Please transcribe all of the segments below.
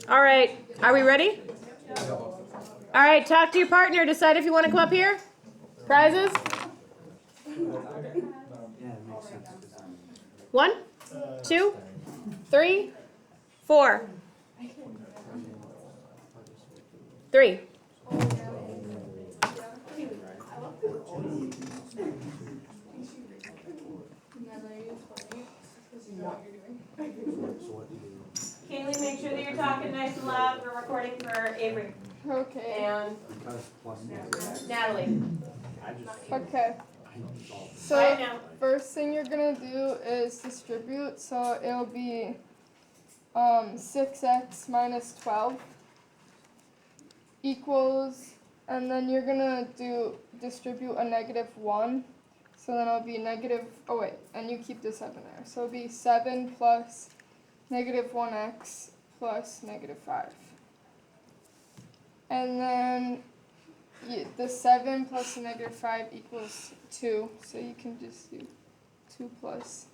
All right, are we ready? All right, talk to your partner. Decide if you want to come up here. Prizes? 1, 2, 3, 4. 3. Kaylee, make sure that you're talking nice and loud. We're recording for Avery. Okay. And Natalie. Okay. So Right now. first thing you're gonna do is distribute. So it'll be 6x minus 12 equals, and then you're gonna distribute a -1. So then it'll be negative. Oh wait, and you keep the 7 there. So it'll be 7 plus -1x plus -5. And then the 7 plus the -5 equals 2. So you can just do 2 plus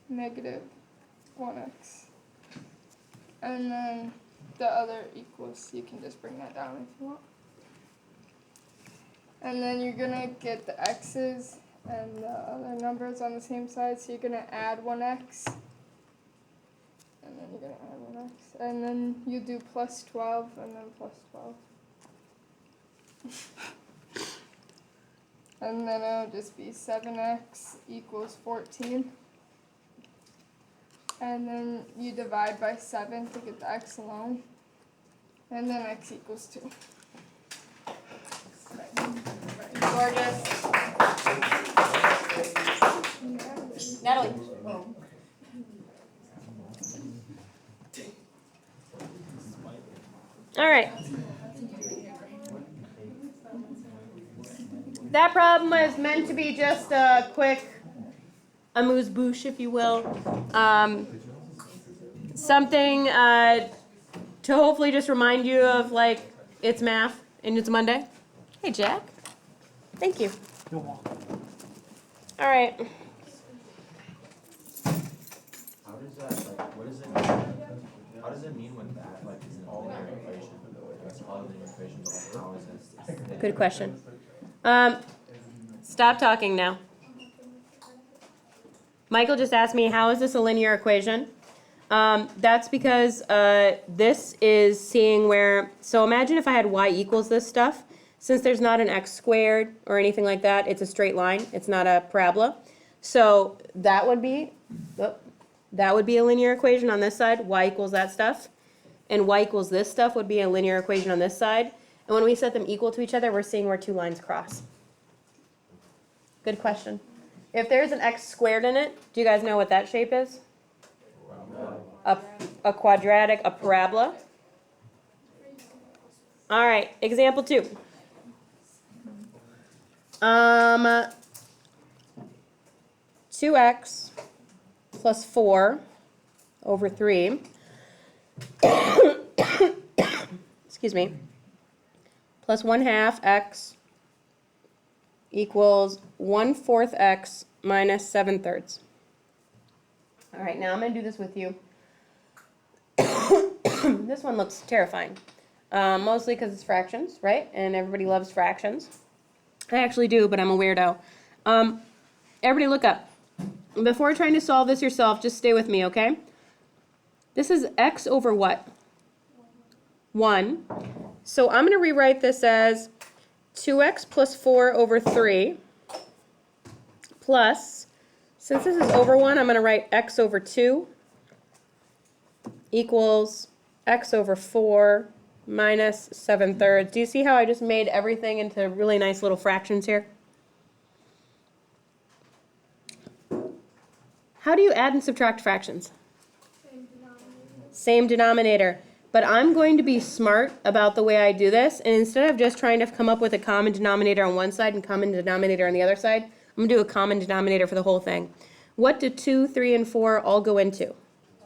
-1x. And then the other equals, you can just bring that down if you want. And then you're going to get the x's and the other numbers on the same side. So you're going to add 1x. And then you're going to add 1x. And then you do plus 12 and then plus 12. And then it'll just be 7x equals 14. And then you divide by 7 to get the x alone. And then x equals 2. Gorgeous. Natalie. All right. That problem was meant to be just a quick amuse-bouche, if you will. Something to hopefully just remind you of, like, it's math and it's Monday. Hey, Jack. Thank you. You're welcome. All right. How does that, like, what does it mean? How does it mean with that, like, is it all linear equation? It's all linear equations, how is it? Good question. Stop talking now. Michael just asked me, how is this a linear equation? That's because this is seeing where, so imagine if I had y equals this stuff. Since there's not an x squared or anything like that, it's a straight line. It's not a parabola. So that would be a linear equation on this side, y equals that stuff. And y equals this stuff would be a linear equation on this side. And when we set them equal to each other, we're seeing where two lines cross. Good question. If there's an x squared in it, do you guys know what that shape is? A quadratic, a parabola. All right, example 2. 2x plus 4 over 3. Excuse me. Plus 1/2 x equals 1/4 x minus 7/3. All right, now I'm going to do this with you. This one looks terrifying, mostly because it's fractions, right? And everybody loves fractions. I actually do, but I'm a weirdo. Everybody look up. Before trying to solve this yourself, just stay with me, okay? This is x over what? 1. So I'm going to rewrite this as 2x plus 4 over 3 plus, since this is over 1, I'm going to write x over 2 equals x over 4 minus 7/3. Do you see how I just made everything into really nice little fractions here? How do you add and subtract fractions? Same denominator. But I'm going to be smart about the way I do this, and instead of just trying to come up with a common denominator on one side and common denominator on the other side, I'm going to do a common denominator for the whole thing. What do 2, 3, and 4 all go into?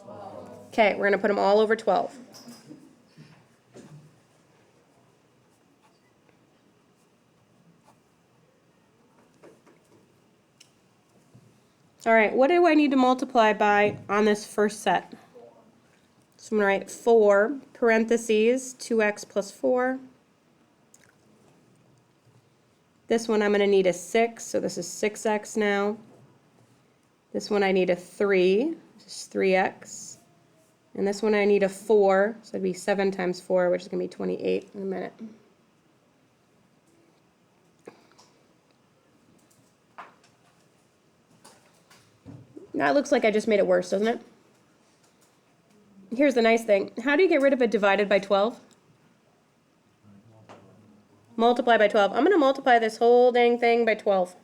12. Okay, we're going to put them all over 12. All right, what do I need to multiply by on this first set? So I'm gonna write 4, parentheses, 2x plus 4. This one I'm gonna need a 6, so this is 6x now. This one I need a 3, this is 3x. And this one I need a 4, so it'd be 7 times 4, which is gonna be 28 in a minute. That looks like I just made it worse, doesn't it? Here's the nice thing. How do you get rid of a divided by 12? Multiply by 12. I'm going to multiply this whole dang thing by 12,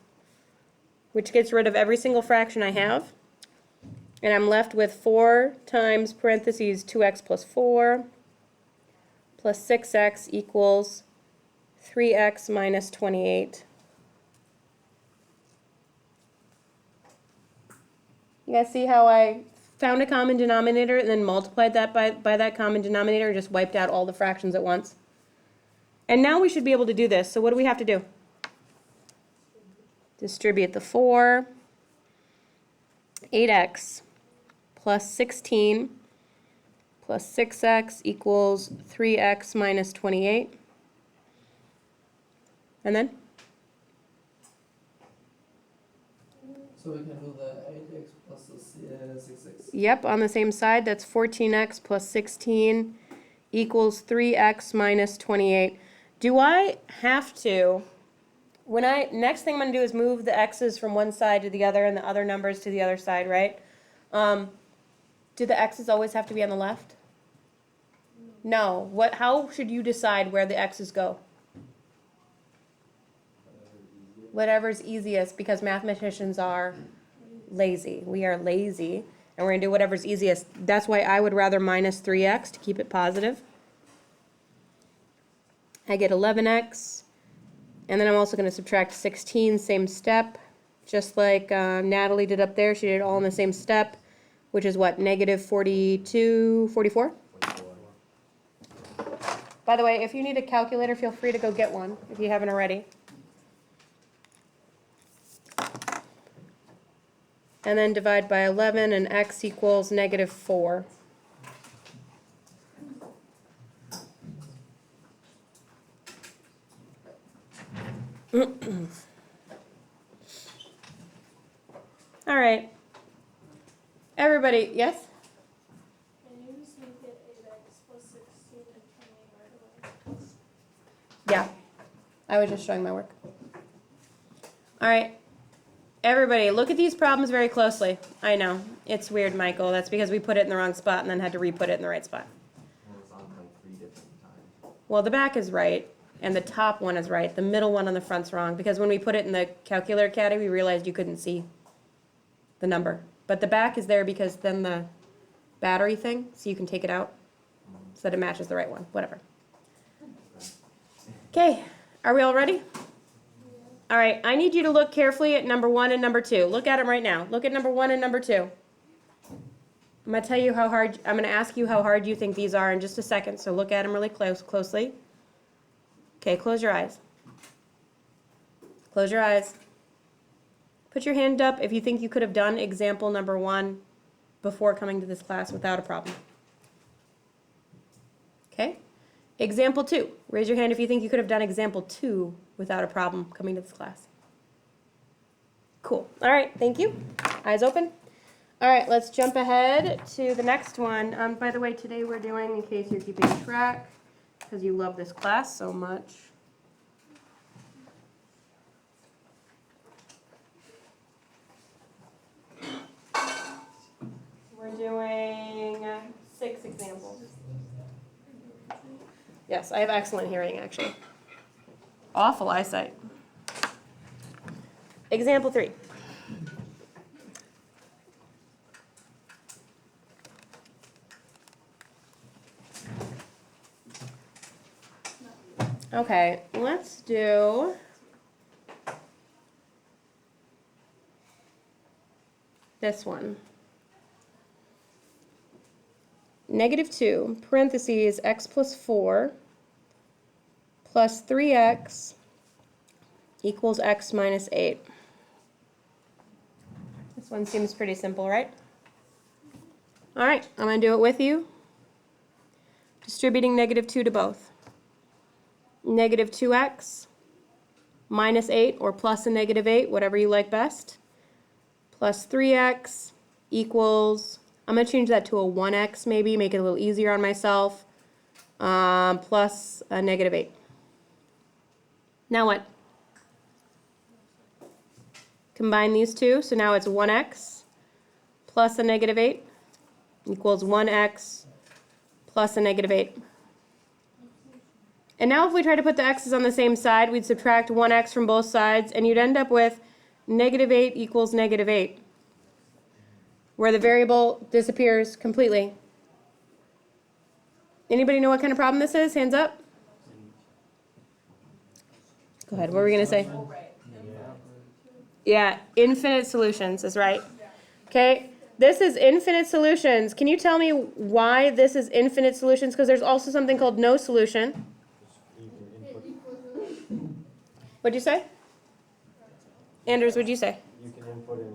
which gets rid of every single fraction I have. And I'm left with 4 times parentheses 2x plus 4 plus 6x equals 3x minus 28. You guys see how I found a common denominator and then multiplied that by that common denominator and just wiped out all the fractions at once? And now we should be able to do this. So what do we have to do? Distribute the 4, 8x plus 16 plus 6x equals 3x minus 28. And then? So we can do the 8x plus the 6x. Yep, on the same side, that's 14x plus 16 equals 3x minus 28. Do I have to, next thing I'm going to do is move the x's from one side to the other and the other numbers to the other side, right? Do the x's always have to be on the left? No. How should you decide where the x's go? Whatever's easiest, because mathematicians are lazy. We are lazy, and we're going to do whatever's easiest. That's why I would rather minus 3x to keep it positive. I get 11x, and then I'm also going to subtract 16, same step, just like Natalie did up there. She did it all in the same step, which is what, negative 42, 44? 44. By the way, if you need a calculator, feel free to go get one if you haven't already. And then divide by 11, and x equals negative 4. All right. Everybody, yes? Can you just make it 8x plus 16 and 28 right away? Yeah. I was just showing my work. All right. Everybody, look at these problems very closely. I know. It's weird, Michael. That's because we put it in the wrong spot and then had to re-put it in the right spot. Well, it's on like 3 different times. Well, the back is right, and the top one is right. The middle one on the front's wrong, because when we put it in the calculator caddy, we realized you couldn't see the number. But the back is there because then the battery thing, so you can take it out so that it matches the right one. Whatever. Okay, are we all ready? All right, I need you to look carefully at number 1 and number 2. Look at them right now. Look at number 1 and number 2. I'm going to tell you how hard, I'm going to ask you how hard you think these are in just a second, so look at them really closely. Okay, close your eyes. Close your eyes. Put your hand up if you think you could have done example number 1 before coming to this class without a problem. Okay? Example 2. Raise your hand if you think you could have done example 2 without a problem coming to this class. Cool. All right, thank you. Eyes open. All right, let's jump ahead to the next one. By the way, today we're doing, in case you're keeping track, because you love this class so much, we're doing 6 examples. Yes, I have excellent hearing, actually. Awful eyesight. Example 3. Okay, let's do this one. -2, parentheses, x plus 4 plus 3x equals x minus 8. This one seems pretty simple, right? All right, I'm going to do it with you. Distributing -2 to both. -2x minus 8, or plus a -8, whatever you like best, plus 3x equals, I'm going to change that to a 1x maybe, make it a little easier on myself, plus a -8. Now what? Combine these two, so now it's 1x plus a -8 equals 1x plus a -8. And now if we try to put the x's on the same side, we'd subtract 1x from both sides, and you'd end up with -8 equals -8, where the variable disappears completely. Anybody know what kind of problem this is? Hands up. Go ahead, what were we going to say? Yeah, infinite solutions is right. Okay, this is infinite solutions. Can you tell me why this is infinite solutions? Because there's also something called no solution. What'd you say? Anders, what'd you say? You can input in